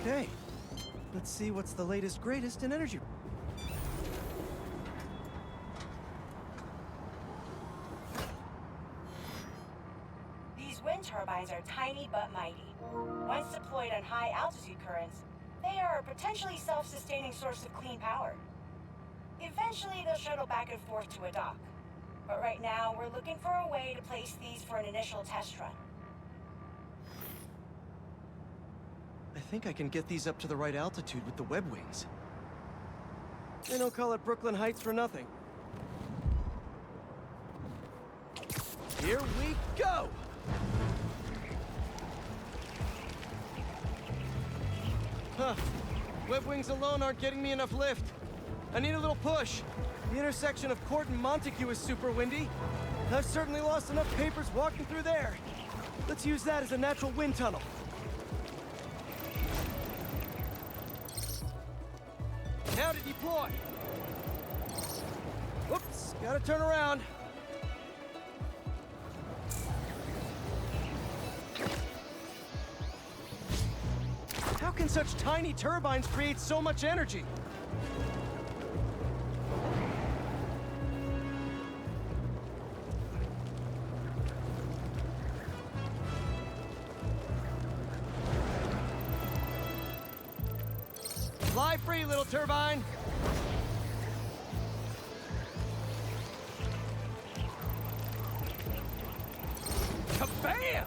Okay. Let's see what's the latest, greatest in energy. These wind turbines are tiny but mighty. Once deployed on high altitude currents, they are a potentially self-sustaining source of clean power. Eventually, they'll shuttle back and forth to a dock. But right now, we're looking for a way to place these for an initial test run. I think I can get these up to the right altitude with the web wings. They don't call it Brooklyn Heights for nothing. Here we go! Huh. Web wings alone aren't getting me enough lift. I need a little push. The intersection of Court and Montague is super windy. I've certainly lost enough papers walking through there. Let's use that as a natural wind tunnel. Now to deploy. Whoops, gotta turn around. How can such tiny turbines create so much energy? Fly free, little turbine. Kabam!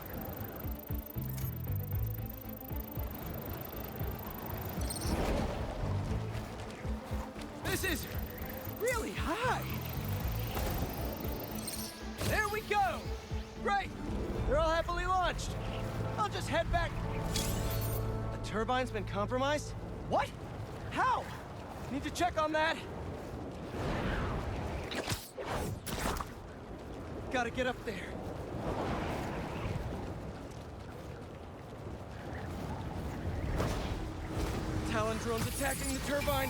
This is really high. There we go. Great. They're all happily launched. I'll just head back. The turbine's been compromised? What? How? Need to check on that. Gotta get up there. Talon drone's attacking the turbine.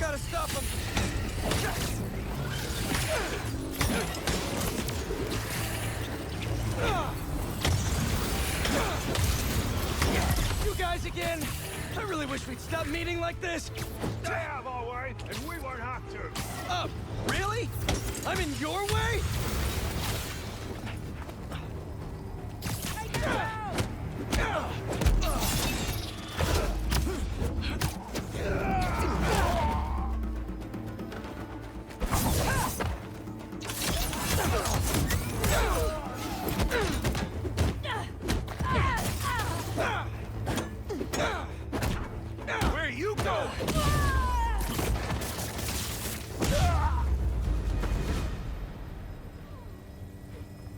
Gotta stop them. You guys again? I really wish we'd stop meeting like this. They have, all right, and we won't have to. Really? I'm in your way? Where you go?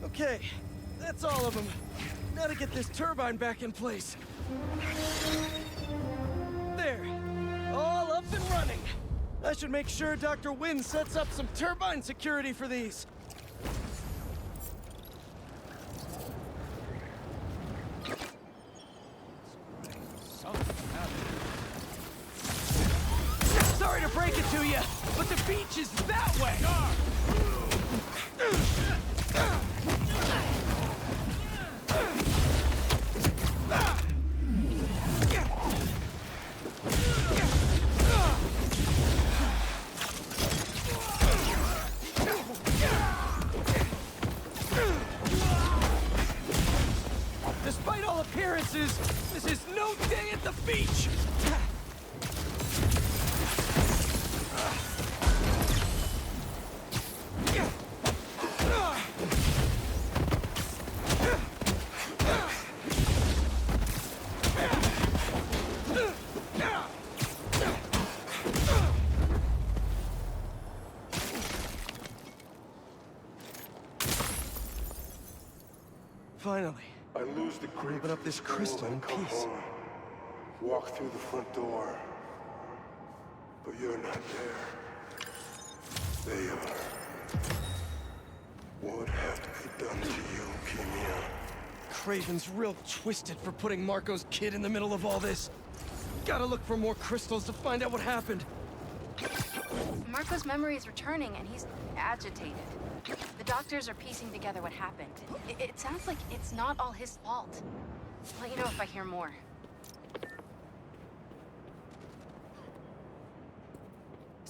Okay, that's all of them. Now to get this turbine back in place. There, all up and running. I should make sure Dr. Wynn sets up some turbine security for these. Sorry to break it to you, but the beach is that way. Despite all appearances, this is no day at the beach. Finally. I lose the grip. Open up this crystal in Come peace. home. Walk through the front door. But you're not there. They are. What would have to be done to you, Keemia? Craven's real twisted for putting Marco's kid in the middle of all this. Gotta look for more crystals to find out what happened. Marco's memory is returning and he's agitated. The doctors are piecing together what happened. It sounds like it's not all his fault. I'll let you know if I hear more.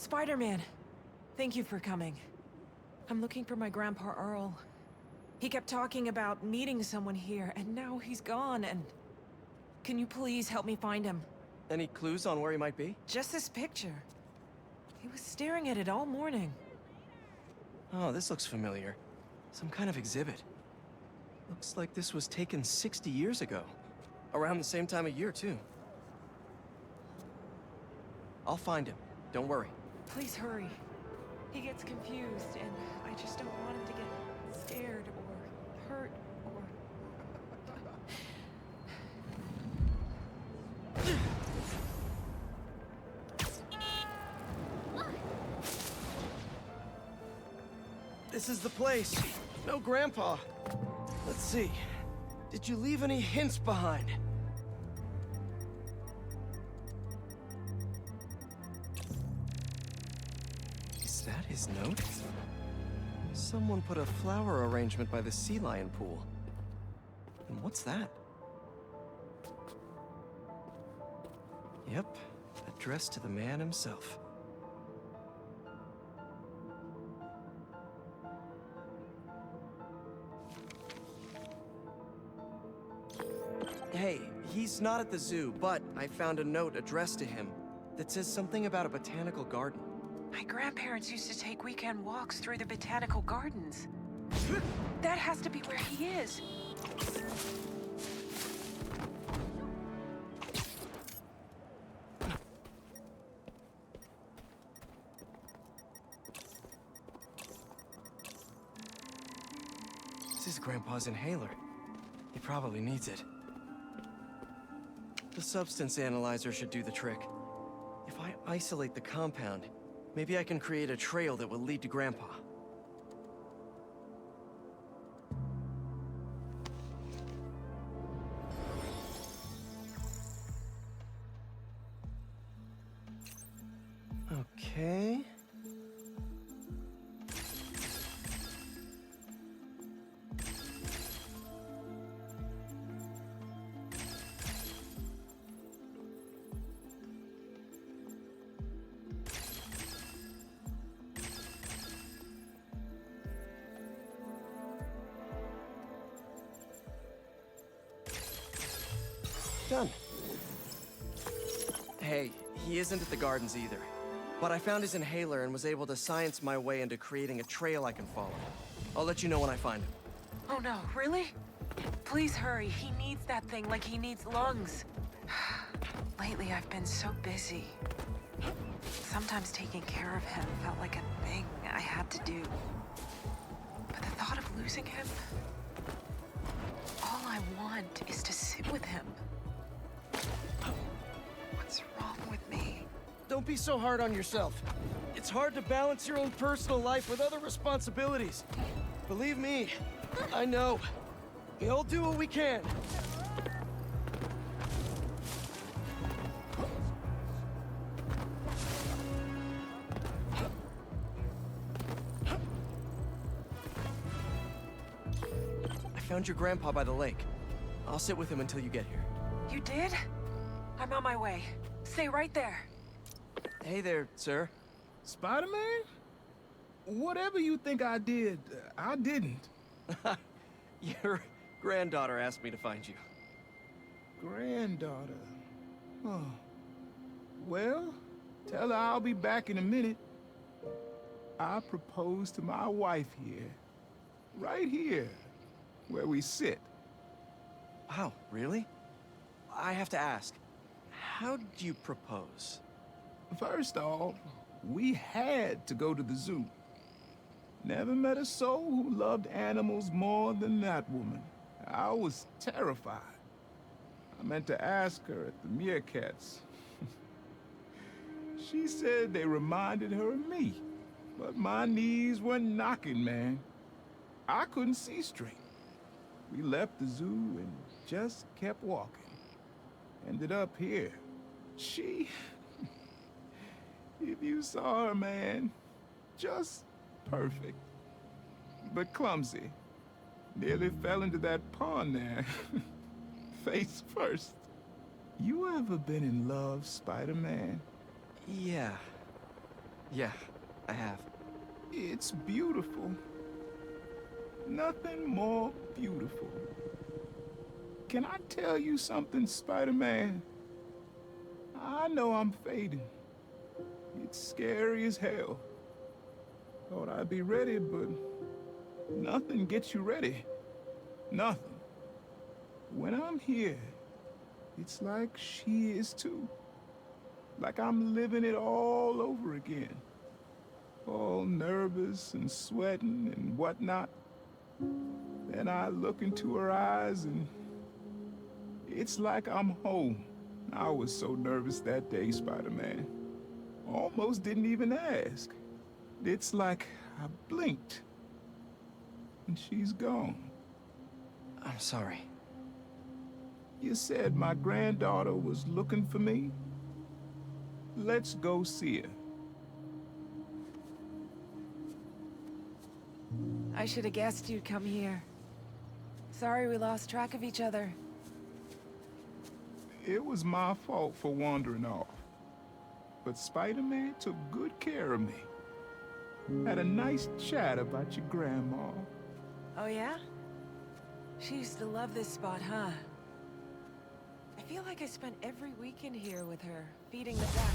Spider-Man, thank you for coming. I'm looking for my Grandpa Earl. He kept talking about meeting someone here, and now he's gone, and... Can you please help me find him? Any clues on where he might be? Just this picture. He was staring at it all morning. Oh, this looks familiar. Some kind of exhibit. Looks like this was taken 60 years ago. Around the same time of year, too. I'll find him. Don't worry. Please hurry. He gets confused, and I just don't want him to get scared or hurt or... This is the place. No Grandpa. Let's see. Did you leave any hints behind? Is that his note? Someone put a flower arrangement by the sea lion pool. And what's that? Yep, addressed to the man himself. Hey, he's not at the zoo, but I found a note addressed to him that says something about a botanical garden. My grandparents used to take weekend walks through the botanical gardens. That has to be where he is. This is Grandpa's inhaler. He probably needs it. The substance analyzer should do the trick. If I isolate the compound, maybe I can create a trail that will lead to Grandpa. Okay. Done. Hey, he isn't at the gardens either. But I found his inhaler and was able to science my way into creating a trail I can follow. I'll let you know when I find him. Oh no, really? Please hurry. He needs that thing like he needs lungs. Lately, I've been so busy. Sometimes taking care of him felt like a thing I had to do. But the thought of losing him... All I want is to sit with him. What's wrong with me? Don't be so hard on yourself. It's hard to balance your own personal life with other responsibilities. Believe me, I know. We all do what we can. I found your grandpa by the lake. I'll sit with him until you get here. You did? I'm on my way. Stay right there. Hey there, sir. Spider-Man? Whatever you think I did, I didn't. Your granddaughter asked me to find you. Granddaughter. Oh. Well, tell her I'll be back in a minute. I proposed to my wife here. Right here, where we sit. Wow, really? I have to ask, how'd you propose? First off, we had to go to the zoo. Never met a soul who loved animals more than that woman. I was terrified. I meant to ask her at the meerkats. She said they reminded her of me, but my knees were knocking, man. I couldn't see straight. We left the zoo and just kept walking. Ended up here. She... If you saw her, man, just perfect. But clumsy. Nearly fell into that pond there. Face first. You ever been in love, Spider-Man? Yeah. Yeah, I have. It's beautiful. Nothing more beautiful. Can I tell you something, Spider-Man? I know I'm fading. It's scary as hell. Thought I'd be ready, but nothing gets you ready. Nothing. When I'm here, it's like she is too. Like I'm living it all over again. All nervous and sweating and whatnot. Then I look into her eyes and it's like I'm home. I was so nervous that day, Spider-Man. Almost didn't even ask. It's like I blinked and she's gone. I'm sorry. You said my granddaughter was looking for me? Let's go see her. I should have guessed you'd come here. Sorry we lost track of each other. It was my fault for wandering off. But Spider-Man took good care of me. Had a nice chat about your grandma. Oh yeah? She used to love this spot, huh? I feel like I spent every weekend here with her, feeding the ducks.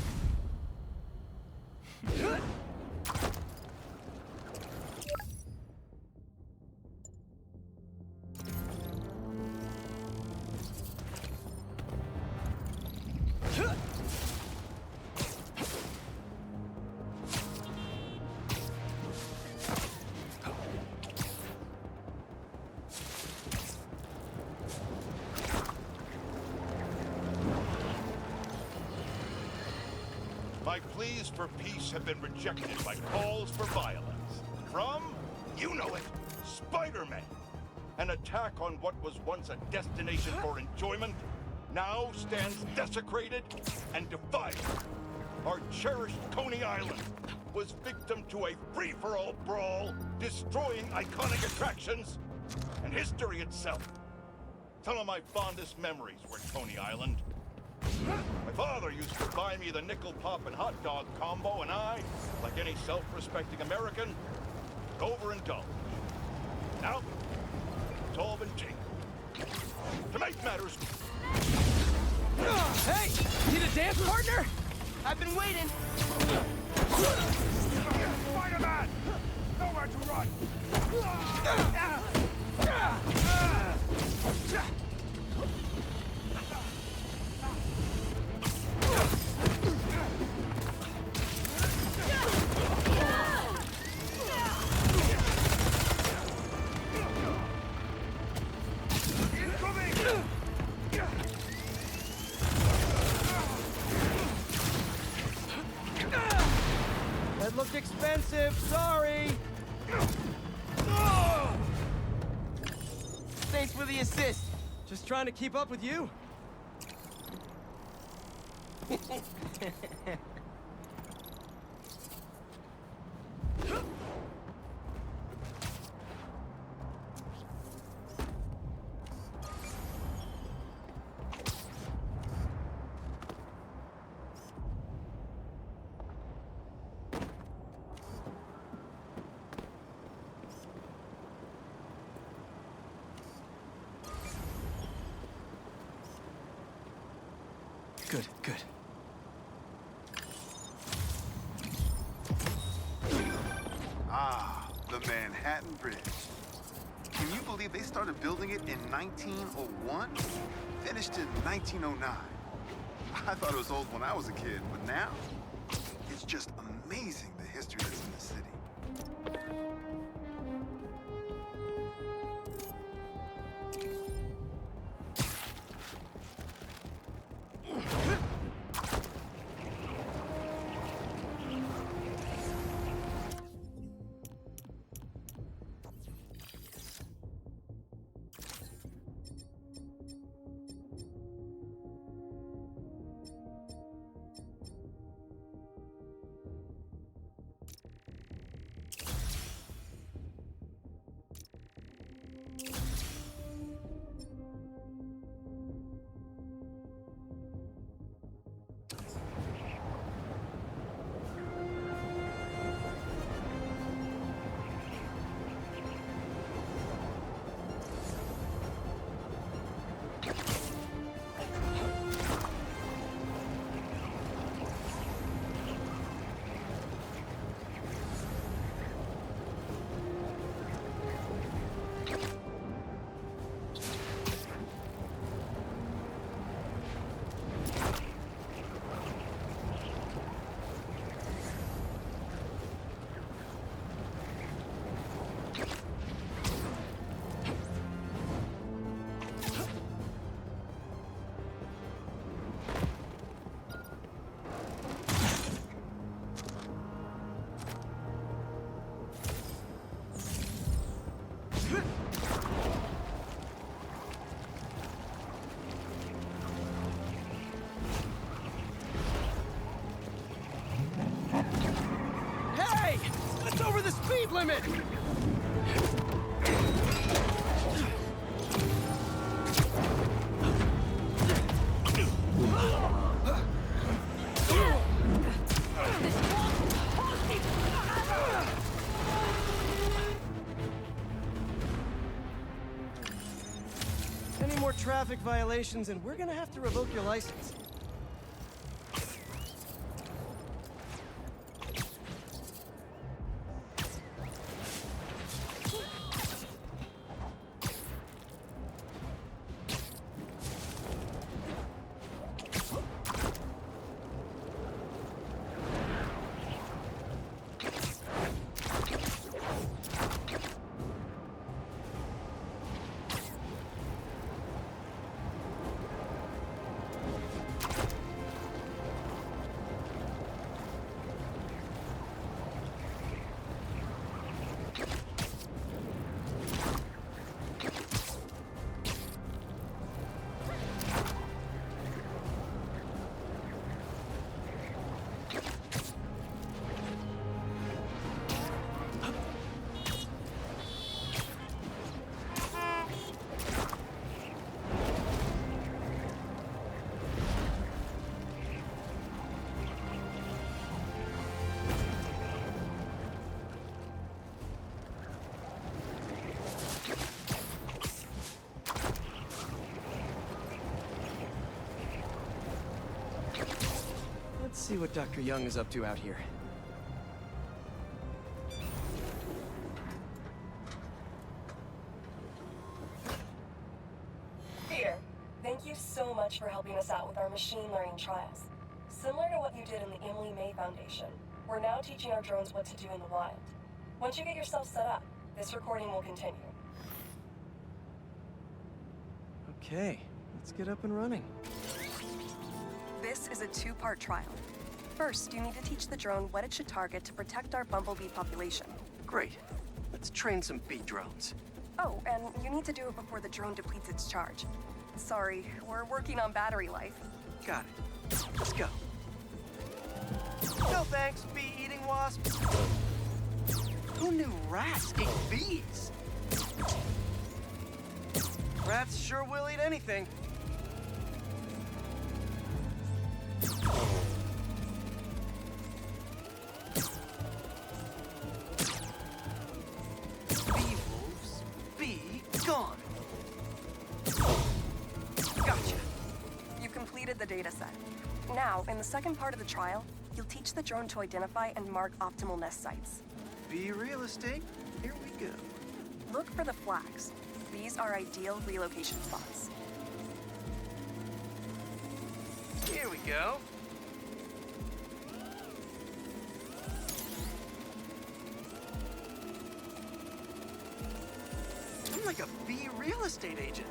My pleas for peace have been rejected by calls for violence. From, you know it, Spider-Man. An attack on what was once a destination for enjoyment now stands desecrated and defied. Our cherished Coney Island was victim to a free-for-all brawl, destroying iconic attractions and history itself. Some of my fondest memories were Coney Island. My father used to buy me the nickel pop and hot dog combo, and I, like any self-respecting American, overindulged. Now, it's all been changed. To make matters... Hey! Need a dance partner? I've been waiting. Spider-Man! Nowhere to run! That looked expensive, sorry. Thanks for the assist. Just trying to keep up with you. Good, good. Ah, the Manhattan Bridge. Can you believe they started building it in 1901? Finished in 1909. I thought it was old when I was a kid, but now, it's just amazing the history that's in the city. speed limit! Any more traffic violations and we're gonna have to revoke your license. Let's see what Dr. Young is up to out here. Peter, thank you so much for helping us out with our machine learning trials. Similar to what you did in the Emily May Foundation, we're now teaching our drones what to do in the wild. Once you get yourself set up, this recording will continue. Okay, let's get up and running. This is a two-part trial. First, you need to teach the drone what it should target to protect our bumblebee population. Great. Let's train some bee drones. Oh, and you need to do it before the drone depletes its charge. Sorry, we're working on battery life. Got it. Let's go. No thanks, bee-eating wasp. Who knew rats ate bees? Rats sure will eat anything. Bee wolves, be gone. Gotcha. You completed the data set. Now, in the second part of the trial, you'll teach the drone to identify and mark optimal nest sites. Bee real estate, here we go. Look for the flags. These are ideal relocation spots. Here we go. I'm like a bee real estate agent.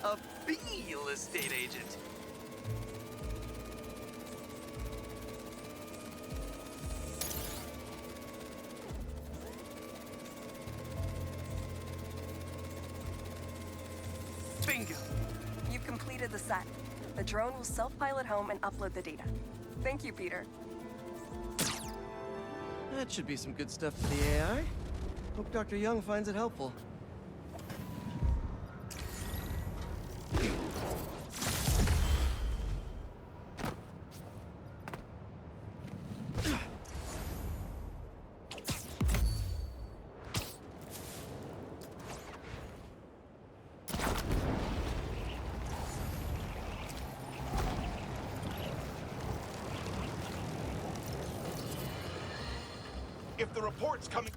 A bee real estate agent. Bingo. You've completed the set. The drone will self-pilot home and upload the data. Thank you, Peter. That should be some good stuff for the AI. Hope Dr. Young finds it helpful. If the report's coming...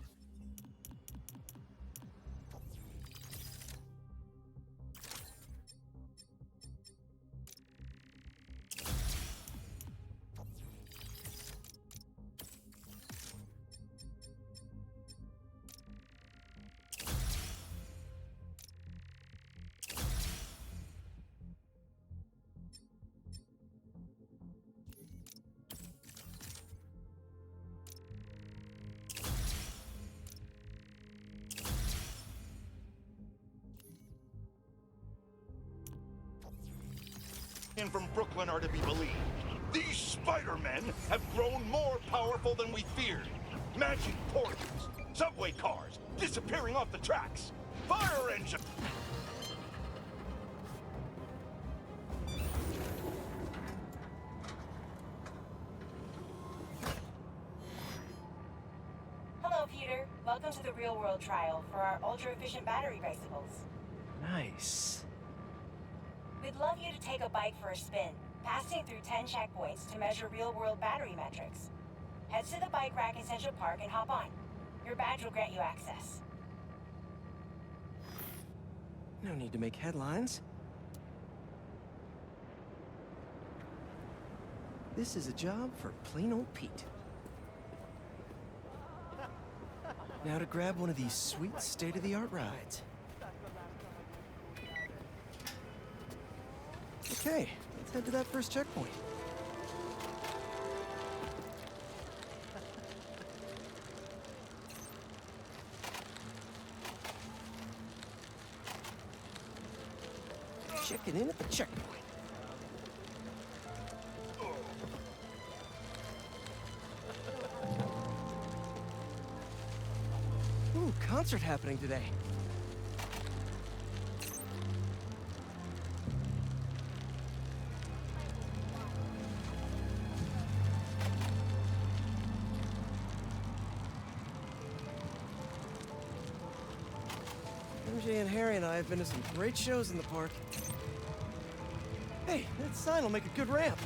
in from Brooklyn are to be believed. These Spider-Men have grown more powerful than we feared. Magic portals, Subway cars disappearing off the tracks. Fire engine. Hello, Peter. Welcome to the real-world trial for our ultra-efficient battery bicycles. Nice. We'd love you to take a bike for a spin, passing through 10 checkpoints to measure real-world battery metrics. Head to the bike rack in Central Park and hop on. Your badge will grant you access. No need to make headlines. This is a job for plain old Pete. Now to grab one of these sweet state-of-the-art rides. Okay, let's head to that first checkpoint. Checking in at the checkpoint. Ooh, concert happening today. MJ and Harry and I have been to some great shows in the park. Hey, that sign will make a good ramp.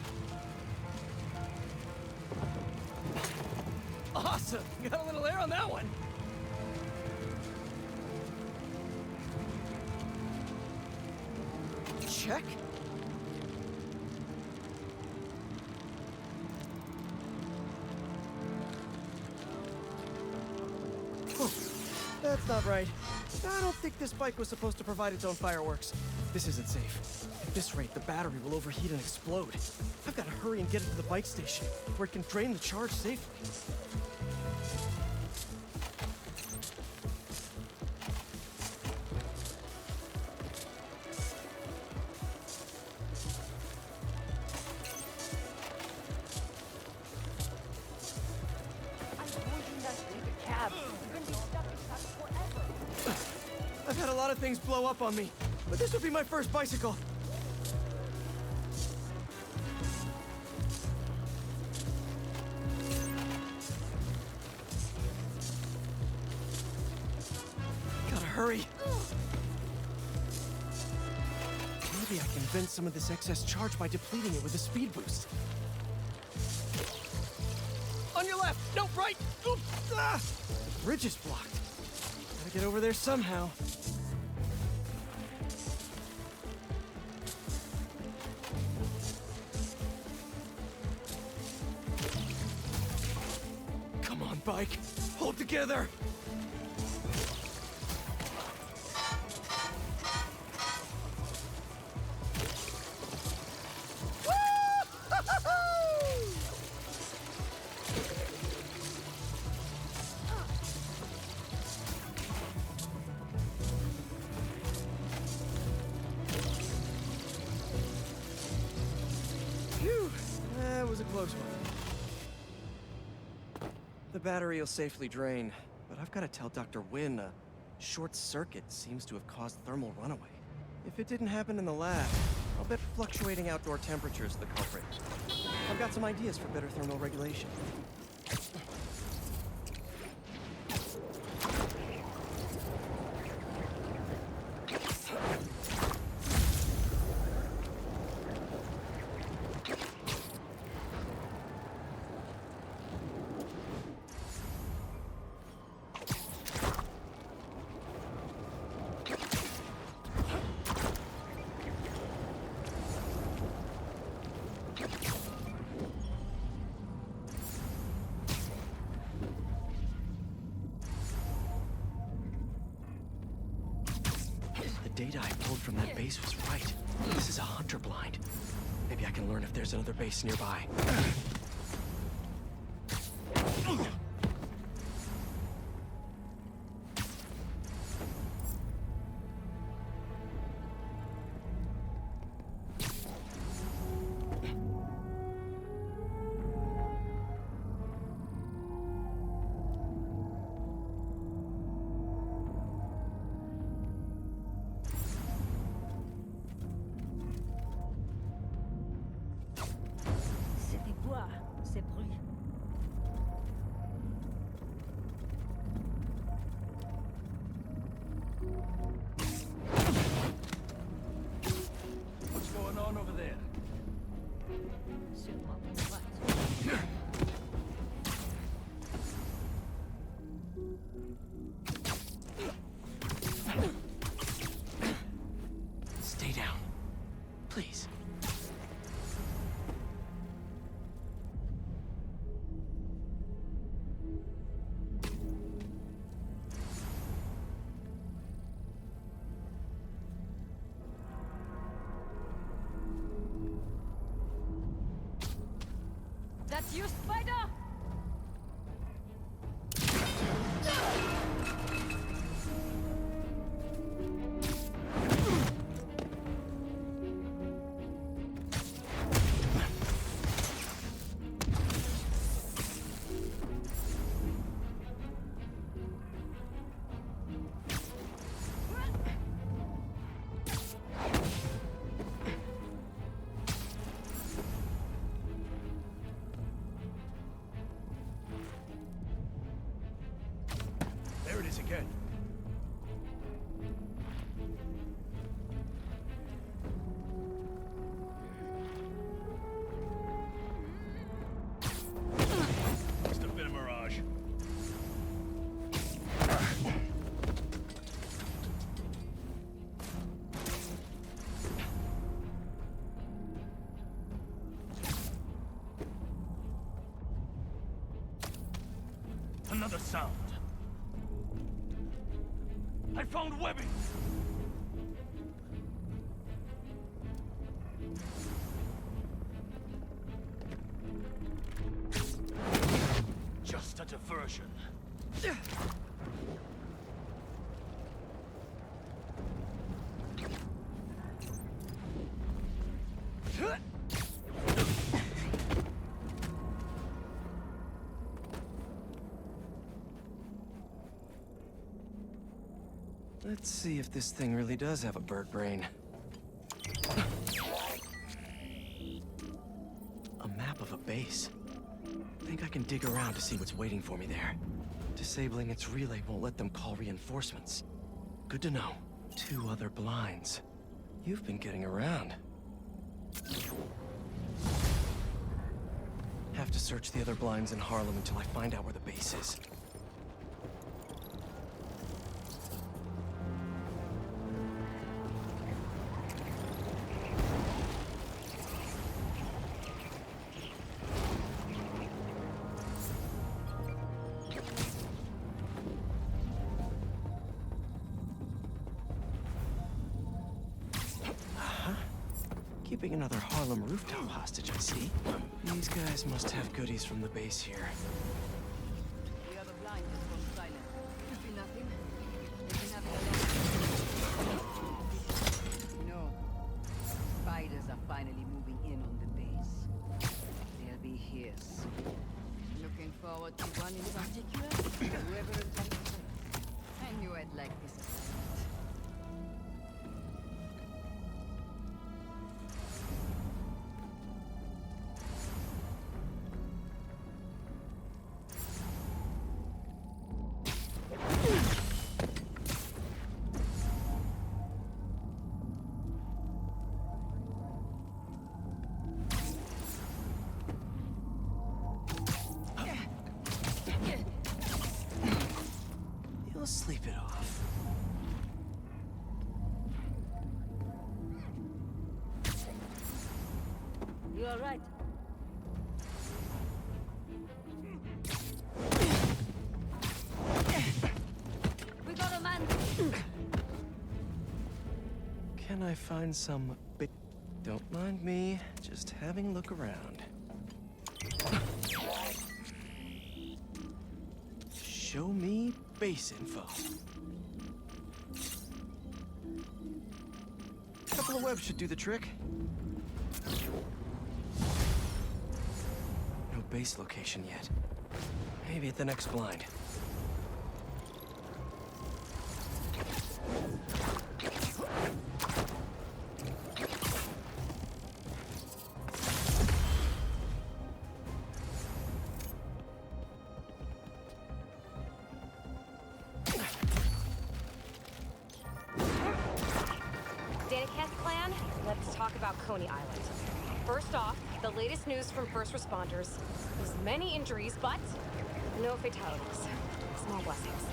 Awesome! Got a little air on that one. Check. Oh, that's not right. I don't think this bike was supposed to provide its own fireworks. This isn't safe. At this rate, the battery will overheat and explode. I've got to hurry and get it to the bike station, where it can drain the charge safely. I've had a lot of things blow up on me, but this would be my first bicycle. Gotta hurry. Maybe I can vent some of this excess charge by depleting it with a speed boost. On your left! No, right! Oops! Ah! The bridge is blocked. Gotta get over there somehow. Come on, bike. Hold together. Phew, that was a close one. The battery will safely drain, but I've got to tell Dr. Wynn a short circuit seems to have caused thermal runaway. If it didn't happen in the lab, I'll bet fluctuating outdoor temperatures are the culprit. I've got some ideas for better thermal regulation. The data I pulled from that base was right. This is a hunter blind. Maybe I can learn if there's another base nearby. You spider! There it is again. Must have been a mirage. Another sound. I found webbing! Just a diversion. Let's see if this thing really does have a bird brain. A map of a base. Think I can dig around to see what's waiting for me there. Disabling its relay won't let them call reinforcements. Good to know. 2 other blinds. You've been getting around. Have to search the other blinds in Harlem until I find out where the base is. Keeping another Harlem rooftop hostage, I see. These guys must have goodies from the base here. The other blind has gone silent. Could be nothing. Maybe nothing at all. No. Spiders are finally moving in on the base. They'll be here soon. Looking forward to one in particular? Whoever attempts first. I knew I'd like this assignment. Sleep it off. You all right? We got a man! Can I find some big... Don't mind me, just having a look around. Show me base info. A couple of webs should do the trick. No base location yet. Maybe at the next blind. Daniketh clan, let's talk about Coney Island. First off, the latest news from first responders is many injuries, but no fatalities. Small blessings.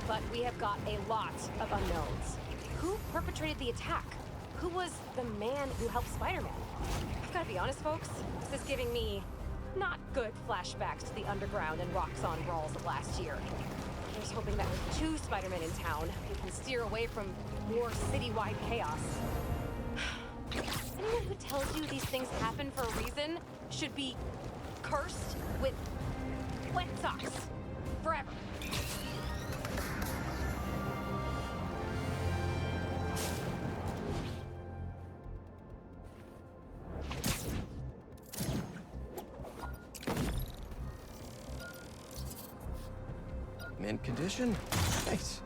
But we have got a lot of unknowns. Who perpetrated the attack? Who was the man who helped Spider-Man? I've got to be honest, folks. This is giving me not good flashbacks to the underground and Roxxon brawls of last year. I was hoping that with 2 Spider-Men in town, we can steer away from more citywide chaos. Anyone who tells you these things happen for a reason should be cursed with wet socks. Forever. Mint condition? Nice.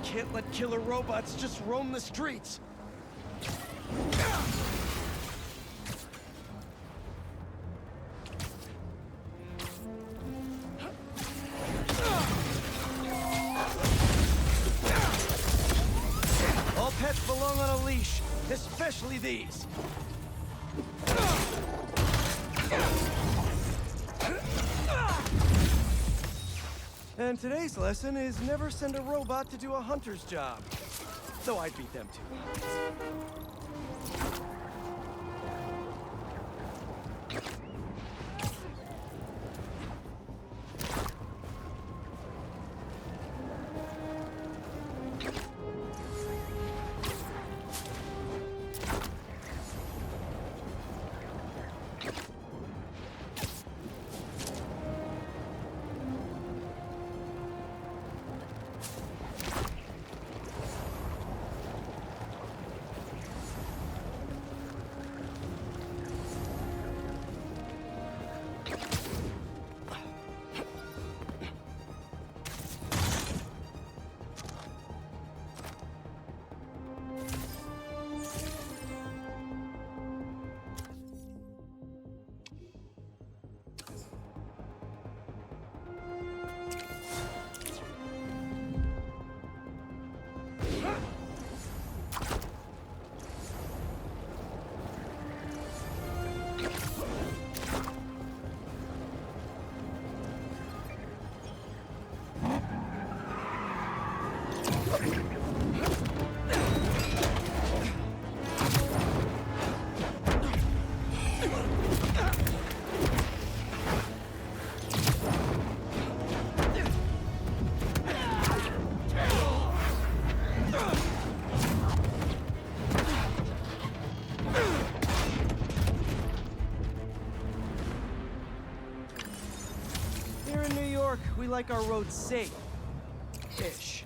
Can't let killer robots just roam the streets. All pets belong on a leash, especially these. And today's lesson is never send a robot to do a hunter's job. Though I'd beat them too. We like our roads safe-ish.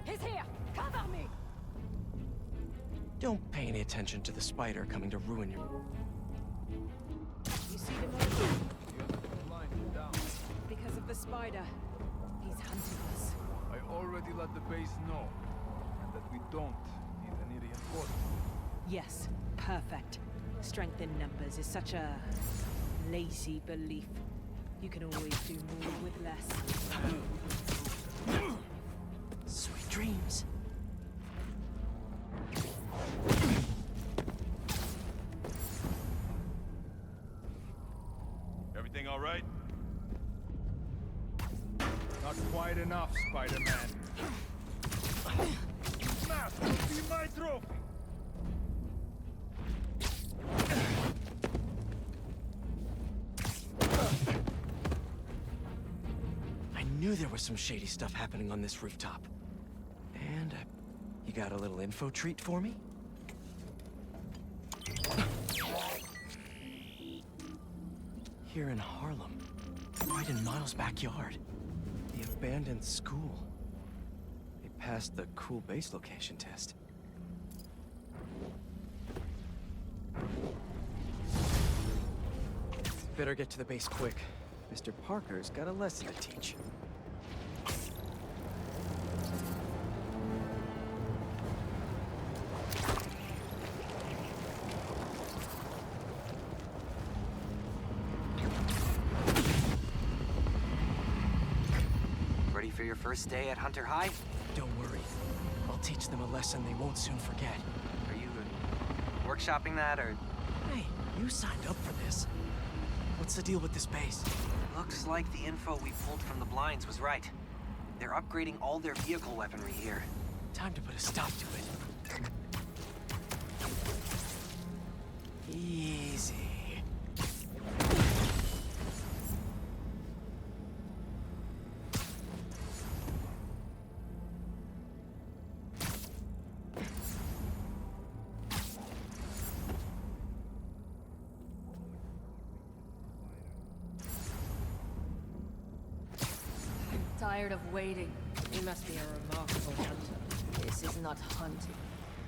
He's here! Cover me! Don't pay any attention to the spider coming to ruin your... You see the motion? Because of the spider. He's hunting us. I already let the base know that we don't need any reinforcements. Yes, perfect. Strength in numbers is such a lazy belief. You can always do more with less. dreams. Everything all right? Not quite enough, Spider-Man. Mask will be my trophy. I knew there was some shady stuff happening on this rooftop. And you got a little info treat for me? Here in Harlem, right in Miles' backyard, the abandoned school. They passed the cool base location test. Better get to the base quick. Mr. Parker's got a lesson to teach. Ready for your first day at Hunter High? Don't worry. I'll teach them a lesson they won't soon forget. Are you workshopping that, or...? Hey, you signed up for this. What's the deal with this base? Looks like the info we pulled from the blinds was right. They're upgrading all their vehicle weaponry here. Time to put a stop to it. Easy. Tired of waiting. He must be a remarkable hunter. This is not hunting.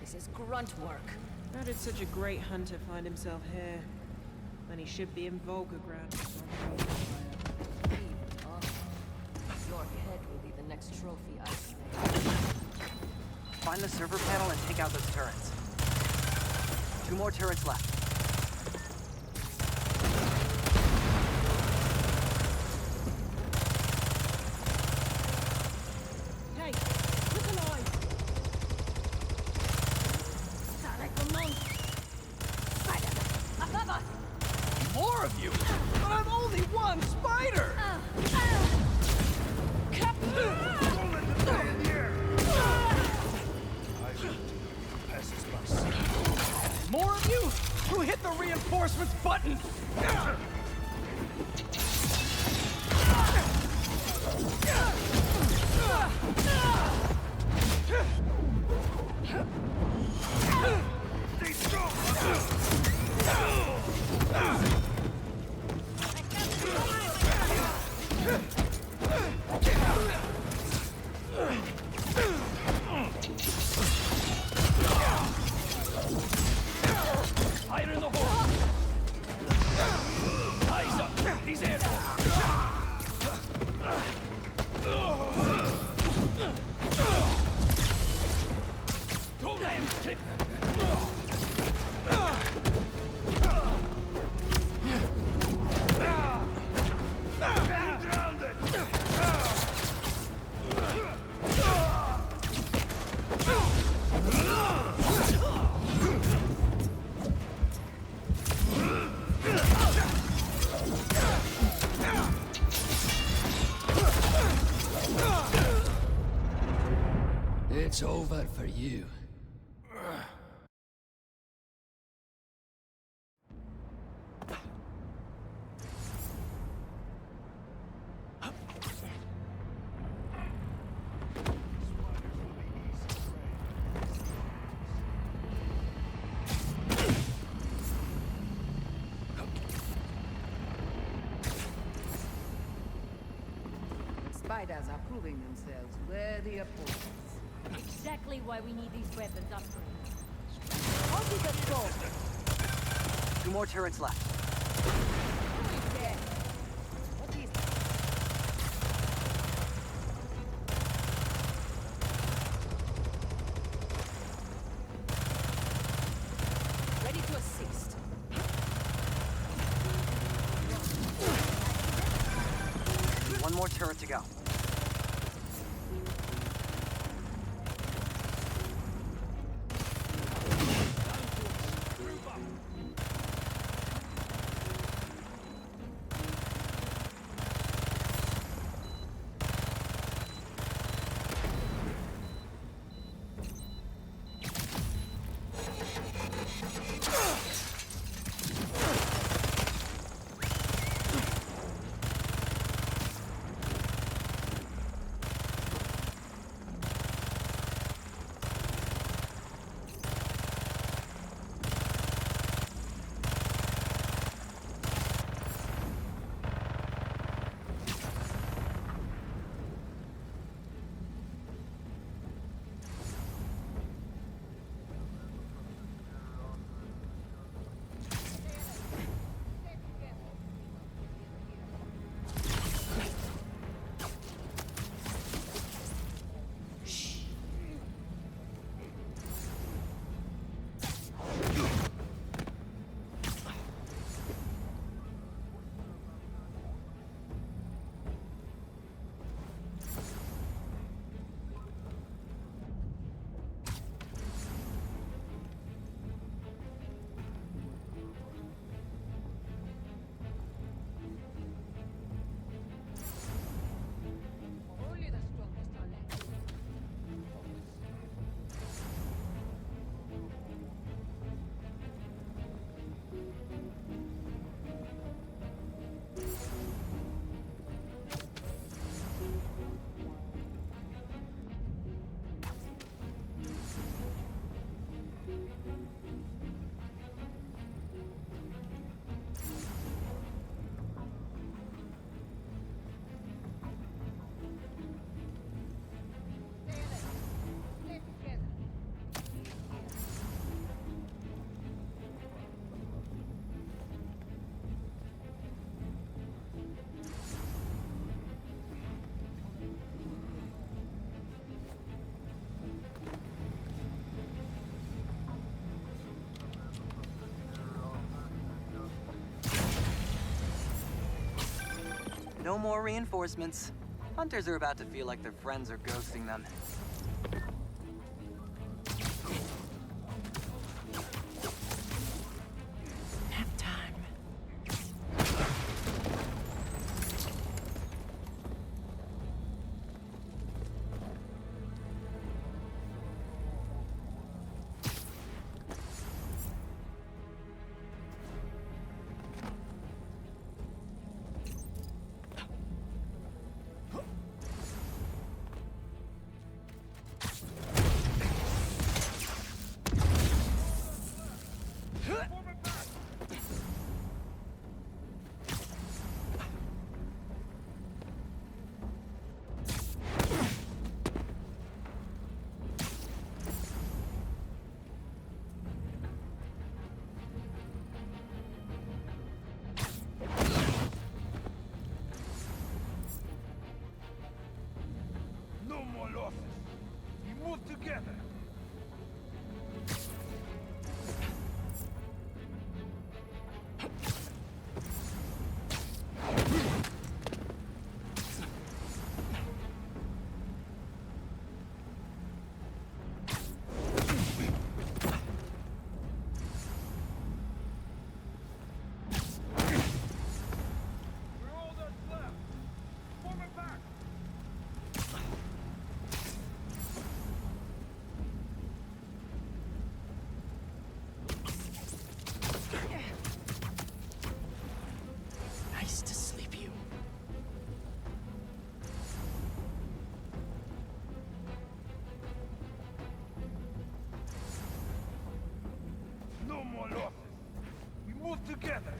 This is grunt work. How did such a great hunter find himself here? When he should be in Volgograd. Your head will be the next trophy I slay. Find the server panel and take out those turrets. 2 more turrets left. Hey, look alive! Above us! More of you! But I'm only one spider! More of you? Who hit the reinforcements button? Stay strong! Fire in the hole! Eyes up! He's in! Don't let him kick! It's over for you. Spiders are proving themselves worthy opponents. Exactly why we need these weapons upgraded. How did that go? 2 more turrets left. What is ready to assist? 1 more turret to go. No more reinforcements. Hunters are about to feel like their friends are ghosting them. Nap time. No more losses. We move together. We're all that's left. Form it back. Nice to sleep you. No more losses. We move together.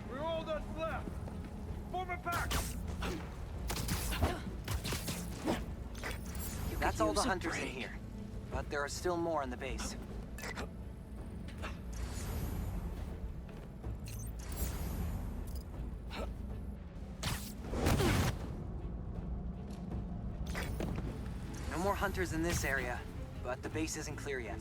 We're all that's left. Form it back. That's all the use a hunters in break. here. But there are still more on the base. No more hunters in this area, but the base isn't clear yet.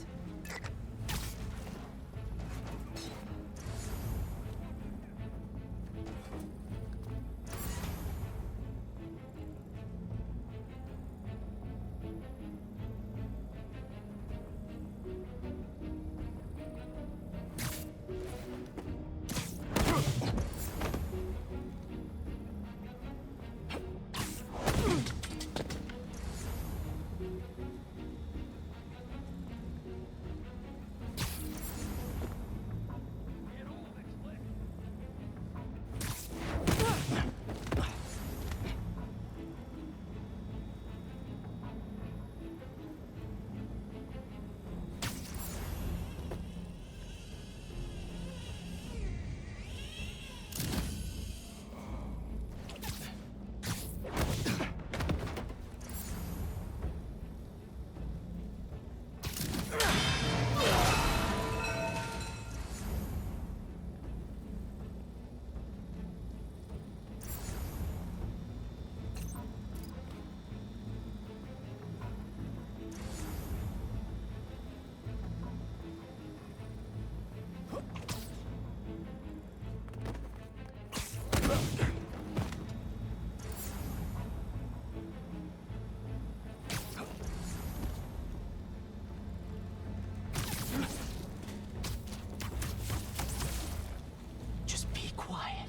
Just be quiet.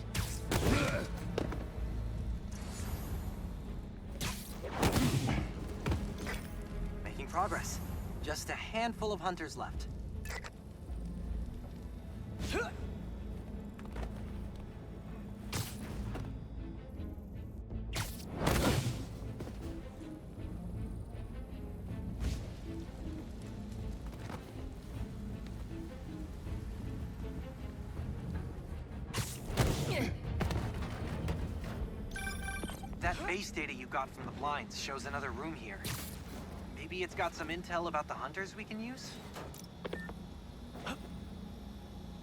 Making progress. Just a handful of hunters left. That base data you got from the blinds shows another room here. Maybe it's got some intel about the hunters we can use?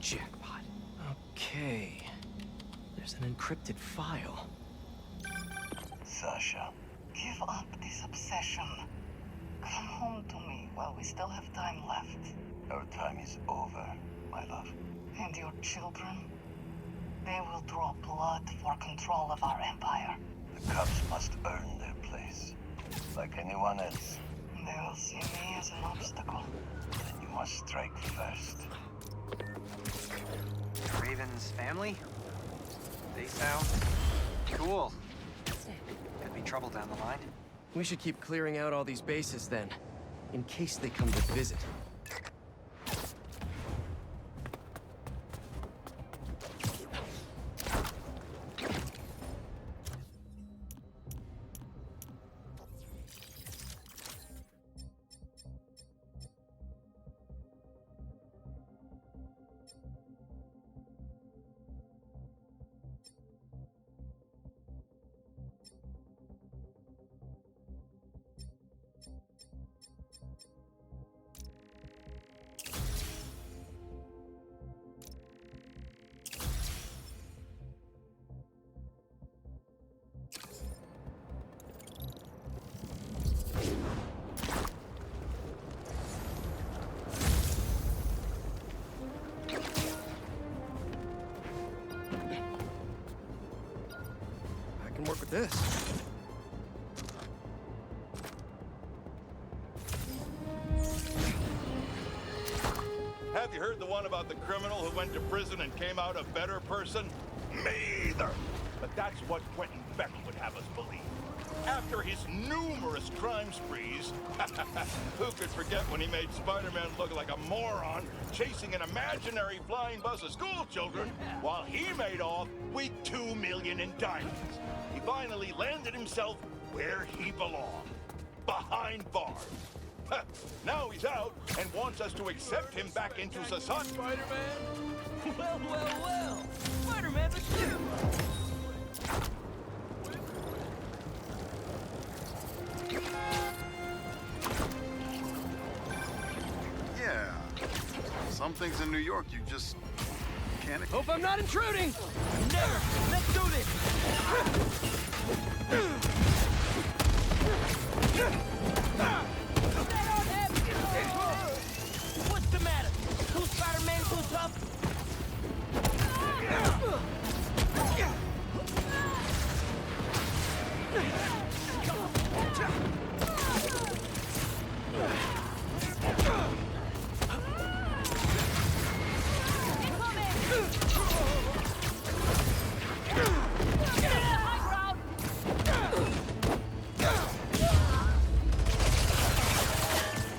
Jackpot. Okay. There's an encrypted file. Sasha, give up this obsession. Come home to me while we still have time left. Our time is over, my love. And your children? They will draw blood for control of our empire. The Cubs must earn their place, like anyone else. They will see me as an obstacle. Then you must strike first. Raven's family? They sound cool. Could be trouble down the line. We should keep clearing out all these bases then, in case they come to visit. I can work with this. Have you heard the one about the criminal who went to prison and came out a better person? Me either. But that's what Quentin Beck would have us believe. After his numerous crime sprees, who could forget when he made Spider-Man look like a moron chasing an imaginary flying bus of school children while he made off with $2 million in diamonds? He finally landed himself where he belonged, behind bars. Now he's out and wants us to accept him back into society. Spider-Man? Well. Spider-Man the Cinema! Yeah. Some things in New York you just can't... Hope I'm not intruding! Never! Let's do this! What's the matter? Who's Spider-Man so tough?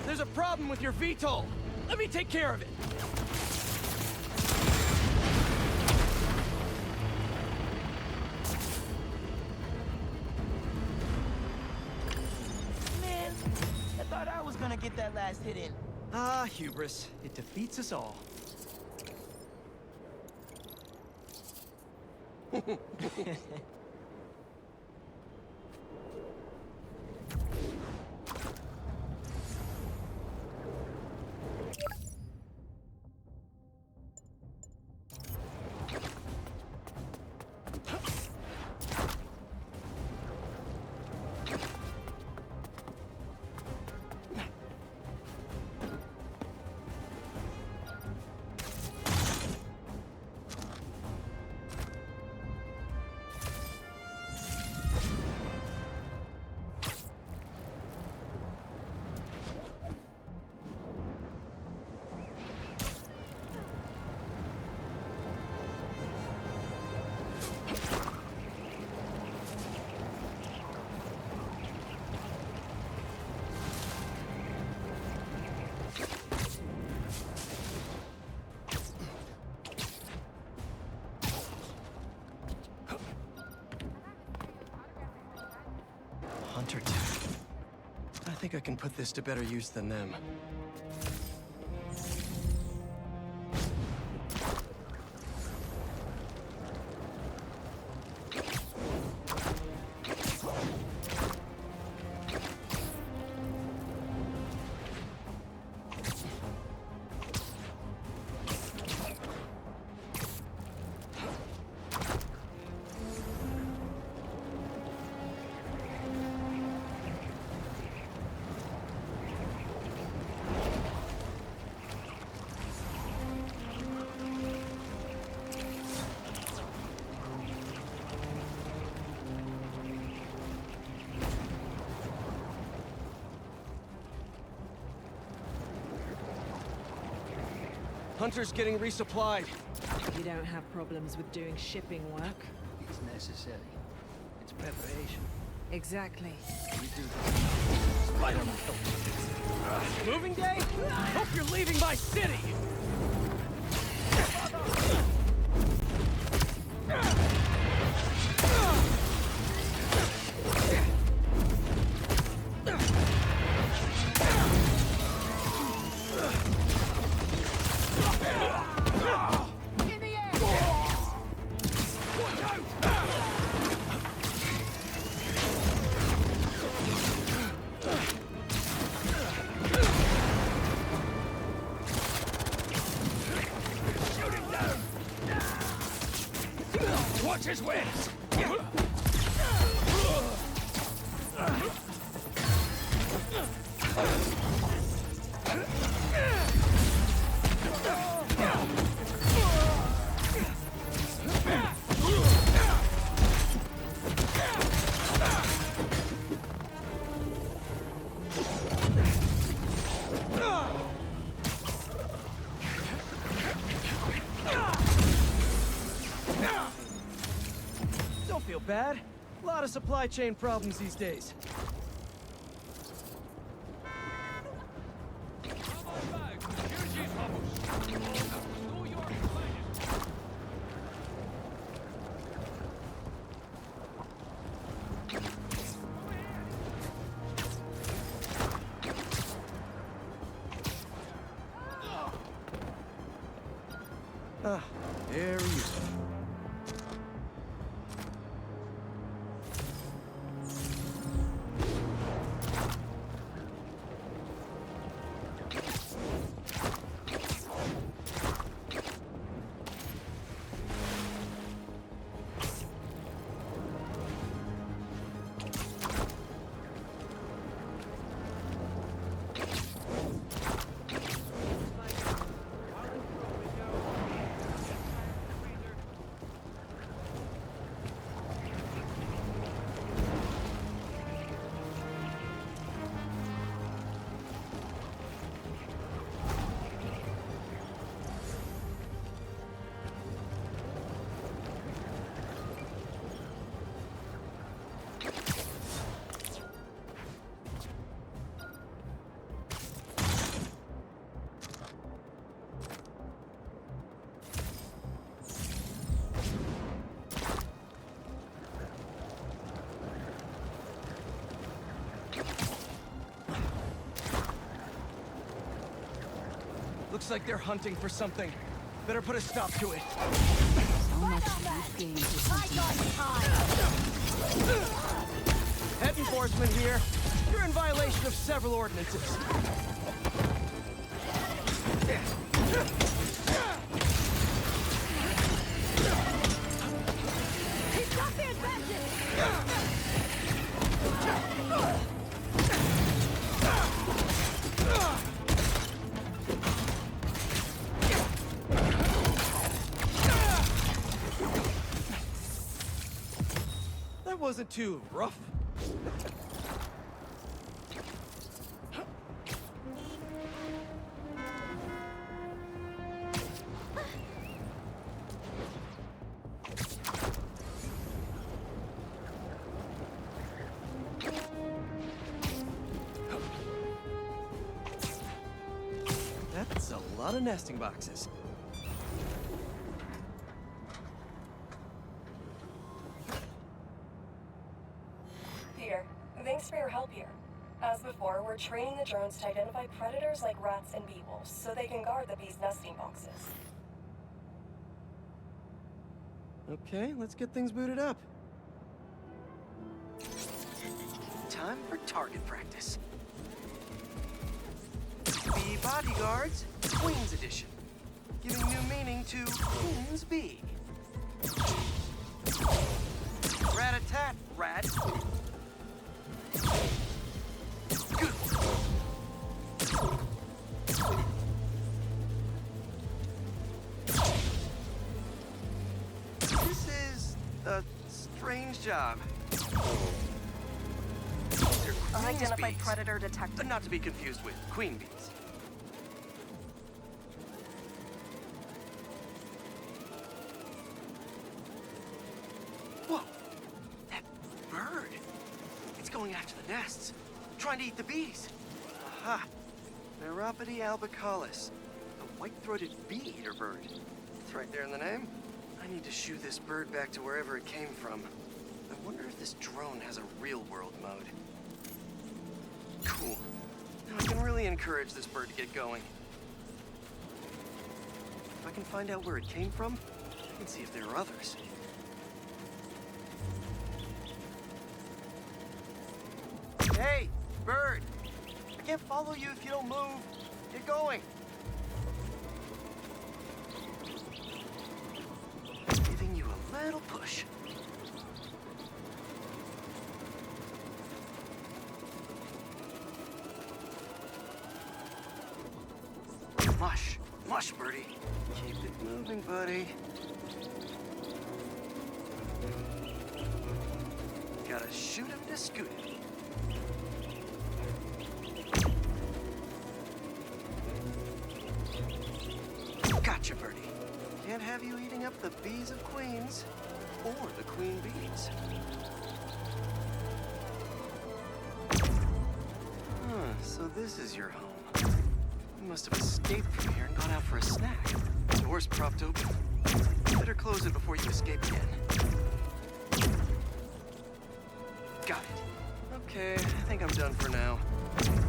There's a problem with your VTOL. Let me take care of it. Man, I thought I was gonna get that last hit in. Ah, hubris. It defeats us all. Hunter tech. I think I can put this to better use than them. Hunter's getting resupplied. You don't have problems with doing shipping work? It's necessary. It's preparation. Exactly. We do this. Spider-Man. Moving day? Hope you're leaving my city! Watch his wings! Don't feel bad. A lot of supply chain problems these days. Ah, very useful. Looks like they're hunting for something. Better put a stop to it. So much loot gained is Head enforcement here. You're in violation of several ordinances. He's got the advantage! That wasn't too rough. That's a lot of nesting boxes. Peter, thanks for your help here. As before, we're training the drones to identify predators like rats and bee wolves, so they can guard the bees' nesting boxes. Okay, let's get things booted up. Time for target practice. Bee bodyguards, Queen's Edition. Giving new meaning to Queen's Bee. Rat-a-tat, rat. Good. This is a strange job. They're Unidentified bees. predator detected. Not to be confused with queen bees. going after the nests, trying to eat the bees. Aha! Neuropody albicollis, a white-throated bee-eater bird. It's right there in the name. I need to shoo this bird back to wherever it came from. I wonder if this drone has a real-world mode. Cool. Now I can really encourage this bird to get going. If I can find out where it came from, I can see if there are others. Hey, bird! I can't follow you if you don't move. Get going. Giving you a little push. Mush. Mush, birdie. Keep it moving, buddy. Gotta shoot him to scoot him. Gotcha, birdie. Can't have you eating up the bees of queens, or the queen bees. Huh, so this is your home. You must have escaped from here and gone out for a snack. Door's propped open. Better close it before you escape again. Got it. Okay, I think I'm done for now.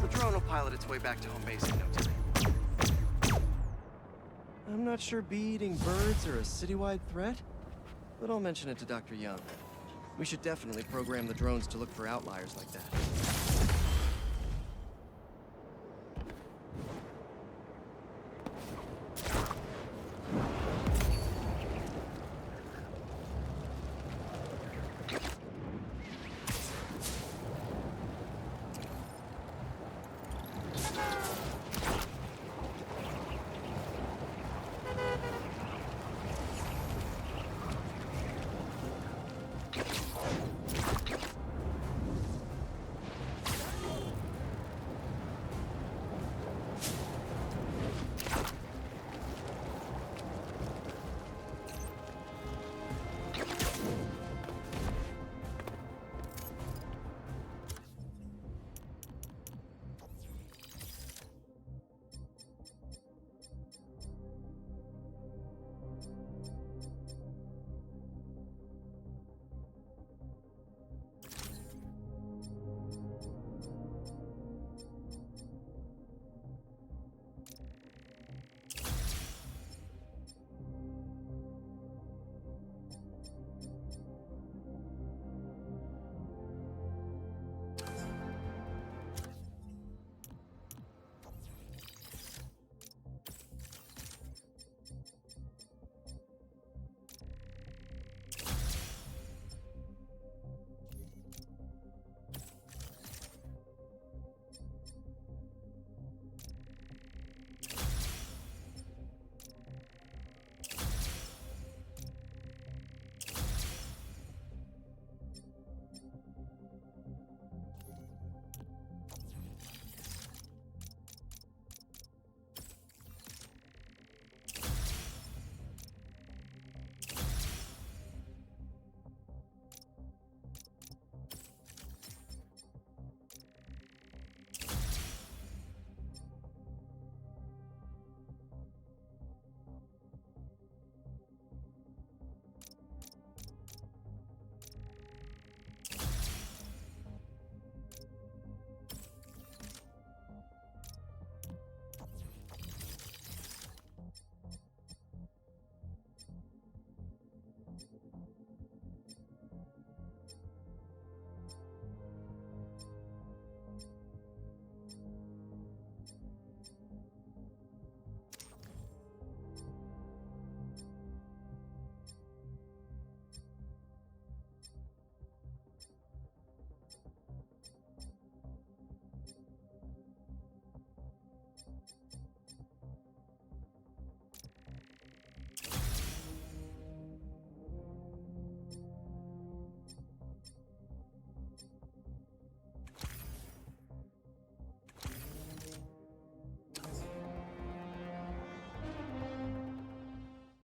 The drone will pilot its way back to home base in no time. I'm not sure bee-eating birds are a citywide threat, but I'll mention it to Dr. Young. We should definitely program the drones to look for outliers like that.